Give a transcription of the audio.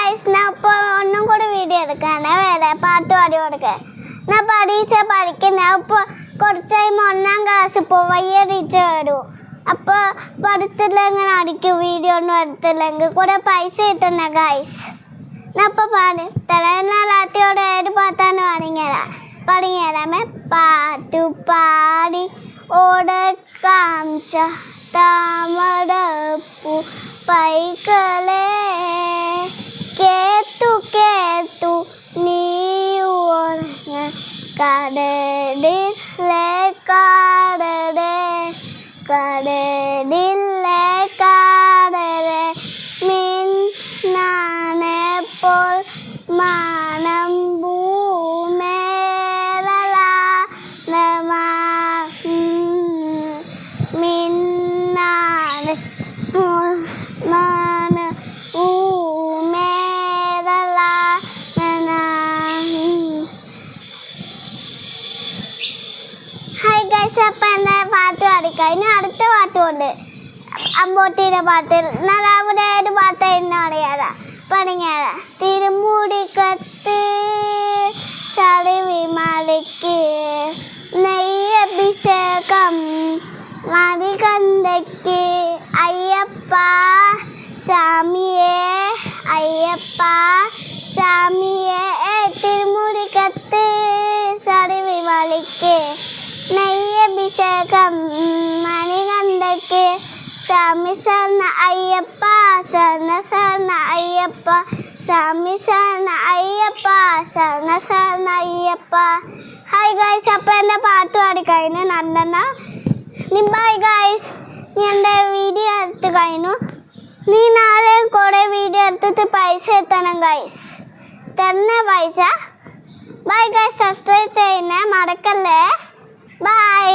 guys, நான் இப்போ ஒன்றும் கூட வீடியோ எடுக்கேன் வேறு பாட்டு பாடி கொடுக்கேன் நான் പരീക്ഷ പഠിക്കുന്നത് അപ്പോൾ കുറച്ച് കഴിയുമ്പോൾ 1ാം ക്ലാസ് പോയി ടീച്ചർ വരും അപ്പോൾ പഠിച്ചില്ലെങ്കിൽ അടിക്കും വീഡിയോ ഒന്നും എടുത്തില്ലെങ്കിൽ കുറേ പൈസ കിട്ടുന്ന ഗൈസ് ഞാൻ ഇപ്പോൾ പാടി തലേന്ന രാത്രിയോടെ ഏത് പാട്ടാണ് പാടിങ്ങരാമേ പാട്ടു പാടി ഓടക്കാംച്ച താമരപ്പൂ പൈകളെ കേട്ടു കേട്ടു നീ ഉറങ്ങ കടലിലെ കടലെ കടലിലെ കടലെ മിന്നാനെപ്പോൾ മാനം ഭൂമേലല മിന്നാനെ മാന ഭൂമേലല ഹായ് ഗൈസ് അപ്പം എന്താ പാട്ട് പാടിക്കാം ഇനി അടുത്ത പാട്ടുമുണ്ട് അമ്പോട്ടിയുടെ പാട്ട് നാലാമത് ഏത് പാട്ട് എന്ന് അറിയാതാ പണിങ്ങാതാ തിരുമുടി കത്ത് ചളിവിമലയ്ക്ക് നെയ്യഭിഷേകം മണികണ്ഠയ്ക്ക് അയ്യപ്പ സ്വാമിയേ അയ്യപ്പ സ്വാമിയേ തിരുമുടി കത്ത് ചളിവിമലയ്ക്ക് നെയ്യഭിഷേകം മണികണ്ഠയ്ക്ക് സ്വാമി ശരണ അയ്യപ്പ ശരണ ശരണ അയ്യപ്പ സ്വാമി ശരണ അയ്യപ്പ ശരണ ശരണ അയ്യപ്പ ഹായ് ഗൈസ് അപ്പം എൻ്റെ പാട്ട് പാടി കഴിഞ്ഞു നന്ദന നീ ബൈ ഗൈസ് നീ എൻ്റെ വീഡിയോ എടുത്ത് കഴിഞ്ഞു നീ നാളെ കുറേ വീഡിയോ എടുത്തിട്ട് പൈസ എത്തണം ഗൈസ് തരുന്ന പൈസ ബൈ ഗൈസ് സബ്സ്ക്രൈബ് ചെയ്യുന്നേ മറക്കല്ലേ ബൈ